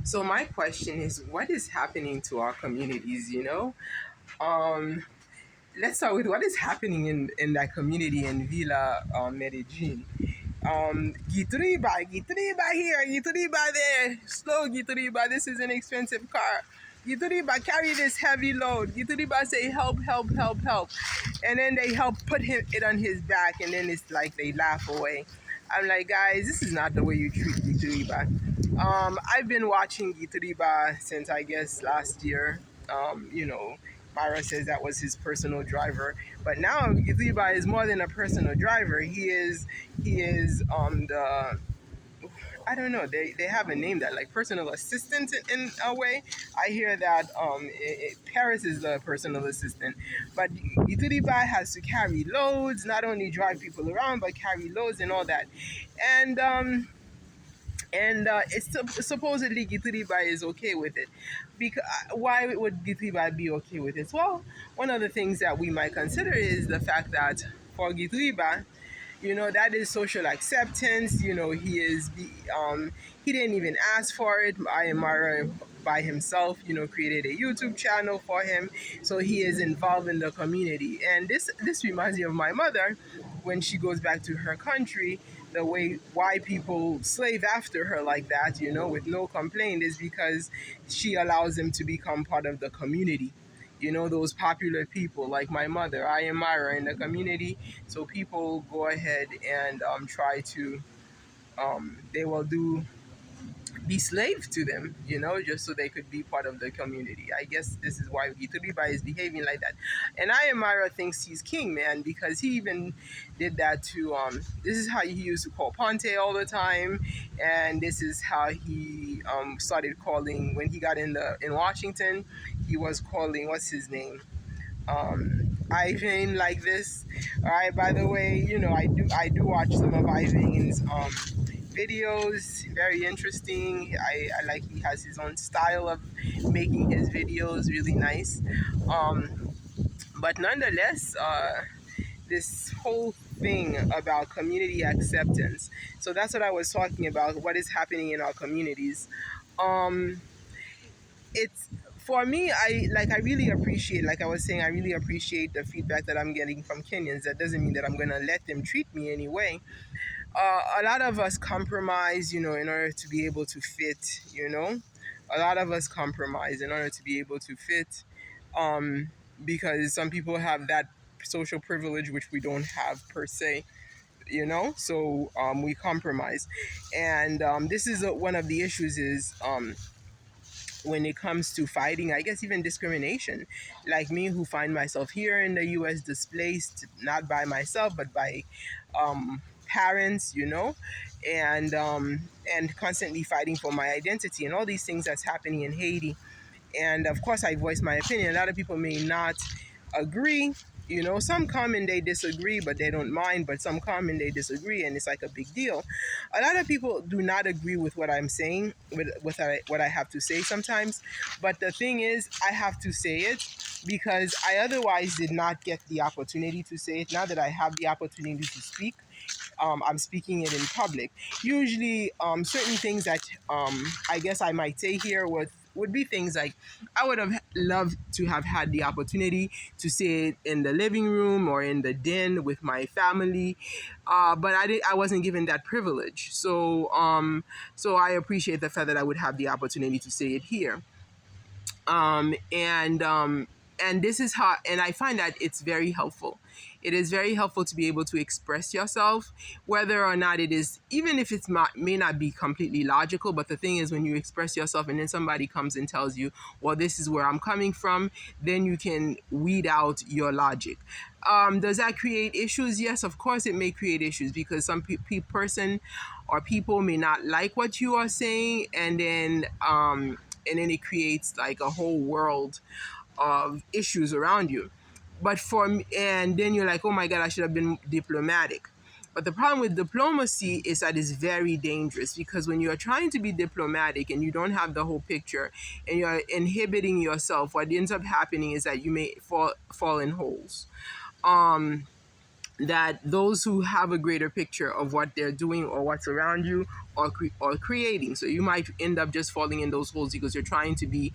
So my question is, what is happening to our communities? Um, let's start with what is happening in that community in Villa Medellin. Gitriba, Gitriba here, Gitriba there. Slow, Gitriba. This is an expensive car. Gitriba, carry this heavy load. Gitriba say, help, help, help, help. And then they help put it on his back, and then it's like they laugh away. I'm like, guys, this is not the way you treat Gitriba. I've been watching Gitriba since I guess last year. Myra says that was his personal driver, but now Gitriba is more than a personal driver. He is the, I don't know. They have a name that like personal assistant in a way. I hear that Paris is the personal assistant, but Gitriba has to carry loads, not only drive people around but carry loads and all that, and it's supposedly Gitriba is okay with it. Because why would Gitriba be okay with it? Well, one of the things that we might consider is the fact that for Gitriba, that is social acceptance. He didn't even ask for it. Ayamara by himself, created a YouTube channel for him, so he is involved in the community. And this reminds me of my mother when she goes back to her country. The way why people slave after her like that, with no complaint, is because she allows them to become part of the community. Those popular people like my mother, I am Myra, in the community. So people go ahead and try to, they will be slaves to them, just so they could be part of the community. I guess this is why Gitriba is behaving like that. And Ayamara thinks he's king, man, because he even did that to, this is how he used to call Ponte all the time. And this is how he started calling, when he got in Washington, he was calling, what's his name? Ivan like this. All right. By the way, I do watch some of Ivan's videos. Very interesting. I like he has his own style of making his videos. Really nice. But nonetheless, this whole thing about community acceptance. So that's what I was talking about. What is happening in our communities? Um, it's for me, I really appreciate, like I was saying, I really appreciate the feedback that I'm getting from Kenyans. That doesn't mean that I'm gonna let them treat me anyway. A lot of us compromise, in order to be able to fit. A lot of us compromise in order to be able to fit, um, because some people have that social privilege which we don't have per se. So we compromise, and this is one of the issues is, when it comes to fighting, I guess even discrimination. Like me, who find myself here in the US displaced, not by myself, but by parents, and constantly fighting for my identity and all these things that's happening in Haiti. And of course, I voice my opinion. A lot of people may not agree. Some come and they disagree, but they don't mind. But some come and they disagree, and it's like a big deal. A lot of people do not agree with what I'm saying, with what I have to say sometimes. But the thing is, I have to say it because I otherwise did not get the opportunity to say it. Now that I have the opportunity to speak, I'm speaking it in public. Usually, certain things that I guess I might say here would be things like I would have loved to have had the opportunity to say it in the living room or in the den with my family, but I wasn't given that privilege. So I appreciate the fact that I would have the opportunity to say it here. And this is how, and I find that it's very helpful. It is very helpful to be able to express yourself, whether or not it is, even if it's not, may not be completely logical. But the thing is, when you express yourself and then somebody comes and tells you, well, this is where I'm coming from, then you can weed out your logic. Does that create issues? Yes, of course it may create issues, because some person or people may not like what you are saying, and then it creates like a whole world of issues around you. But for me, and then you're like, oh my God, I should have been diplomatic. But the problem with diplomacy is that it's very dangerous, because when you're trying to be diplomatic and you don't have the whole picture and you're inhibiting yourself, what ends up happening is that you may fall in holes. Um, that those who have a greater picture of what they're doing or what's around you or creating. So you might end up just falling in those holes because you're trying to be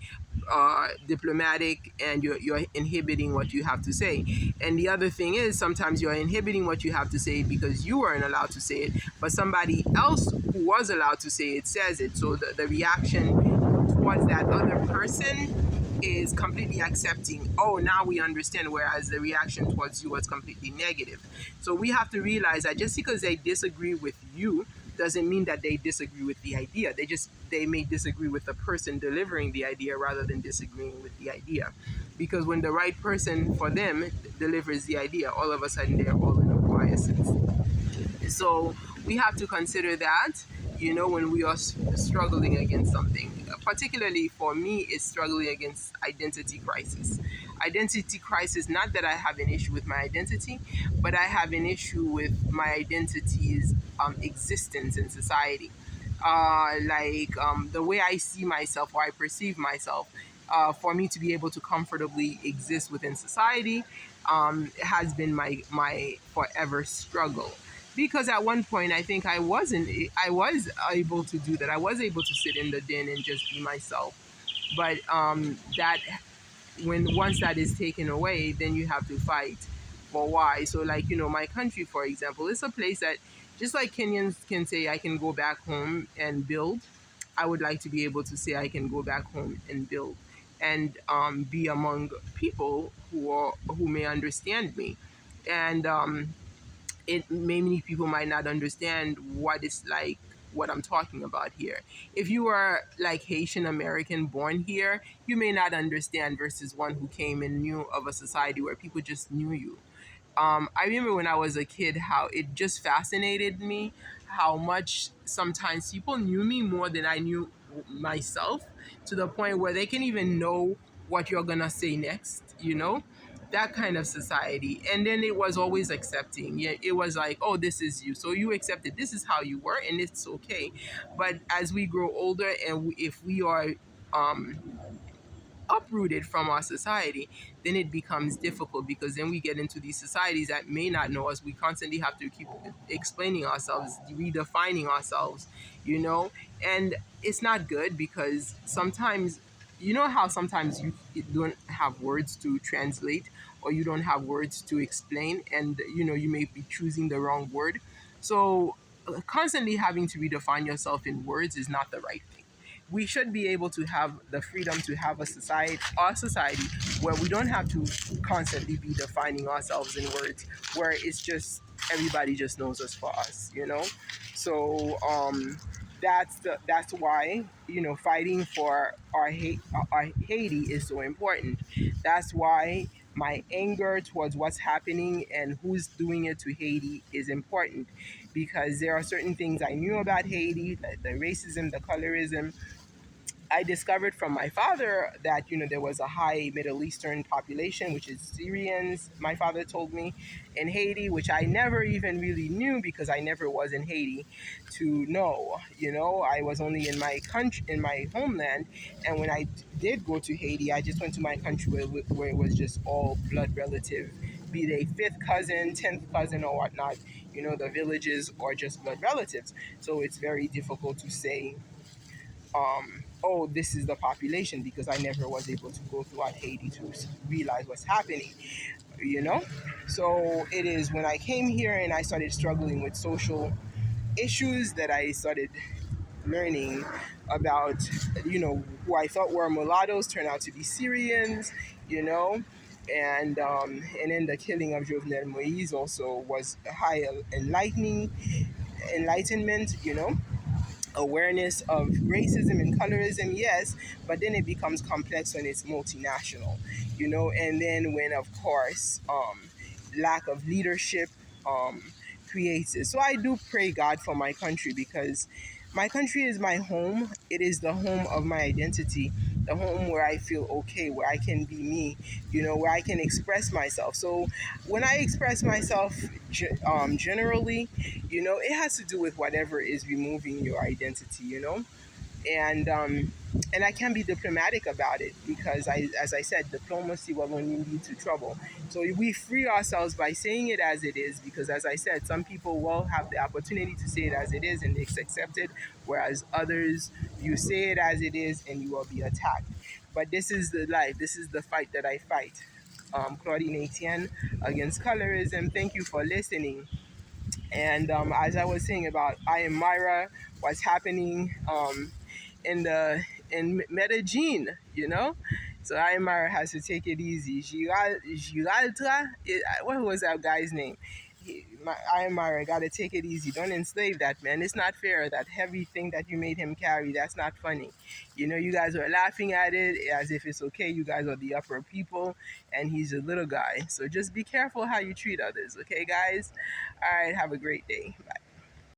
diplomatic and you're inhibiting what you have to say. And the other thing is sometimes you're inhibiting what you have to say because you weren't allowed to say it, but somebody else who was allowed to say it says it. So the reaction towards that other person is completely accepting, oh, now we understand, whereas the reaction towards you was completely negative. So we have to realize that just because they disagree with you doesn't mean that they disagree with the idea. They may disagree with the person delivering the idea rather than disagreeing with the idea. Because when the right person for them delivers the idea, all of a sudden they're all in acquiescence. So we have to consider that, when we are struggling against something. Particularly for me, it's struggling against identity crisis. Identity crisis, not that I have an issue with my identity, but I have an issue with my identity's existence in society. The way I see myself or I perceive myself, for me to be able to comfortably exist within society, has been my forever struggle. Because at one point I think I was able to do that. I was able to sit in the den and just be myself. But that when once that is taken away, then you have to fight for why. So like, my country, for example, is a place that just like Kenyans can say I can go back home and build, I would like to be able to say I can go back home and build and be among people who may understand me. And it many people might not understand what it's like, what I'm talking about here. If you are like Haitian American born here, you may not understand versus one who came and knew of a society where people just knew you. I remember when I was a kid how it just fascinated me how much sometimes people knew me more than I knew myself, to the point where they can even know what you're gonna say next, that kind of society. And then it was always accepting. Yeah, it was like, oh, this is you, so you accepted, this is how you were, and it's okay. But as we grow older and if we are um, uprooted from our society, then it becomes difficult because then we get into these societies that may not know us. We constantly have to keep explaining ourselves, redefining ourselves, you know, and it's not good because sometimes, how sometimes you don't have words to translate or you don't have words to explain, and you may be choosing the wrong word. So constantly having to redefine yourself in words is not the right thing. We should be able to have the freedom to have our society where we don't have to constantly be defining ourselves in words, where it's just everybody just knows us for us. So that's why fighting for our Haiti is so important. That's why my anger towards what's happening and who's doing it to Haiti is important, because there are certain things I knew about Haiti, the racism, the colorism. I discovered from my father that there was a high Middle Eastern population, which is Syrians. My father told me in Haiti, which I never even really knew because I never was in Haiti to know. I was only in my country, in my homeland, and when I did go to Haiti, I just went to my country where it was just all blood relative, be they fifth cousin, 10th cousin, or whatnot. The villages or just blood relatives. So it's very difficult to say oh, this is the population because I never was able to go throughout Haiti to realize what's happening, you know? So it is when I came here and I started struggling with social issues that I started learning about, who I thought were mulattoes turned out to be Syrians, you know? And then the killing of Jovenel Moise also was a high enlightenment, awareness of racism and colorism, yes, but then it becomes complex when it's multinational, and then when, of course, lack of leadership creates it. So I do pray God for my country because my country is my home. It is the home of my identity, the home where I feel okay, where I can be me, where I can express myself. So when I express myself generally, it has to do with whatever is removing your identity, and And I can be diplomatic about it because as I said, diplomacy will only lead to trouble. So we free ourselves by saying it as it is, because as I said, some people will have the opportunity to say it as it is and it's accepted, whereas others, you say it as it is and you will be attacked. But this is the life. This is the fight that I fight. Claudine Etienne against colorism. Thank you for listening. And as I was saying about I am Myra, what's happening in the in Medellin, you know. So I am Myra has to take it easy. Giraltra, what was that guy's name? I am Myra got to take it easy. Don't enslave that man. It's not fair. That heavy thing that you made him carry, that's not funny. You know, you guys are laughing at it as if it's okay. You guys are the upper people, and he's a little guy. So just be careful how you treat others, okay, guys? All right, have a great day. Bye.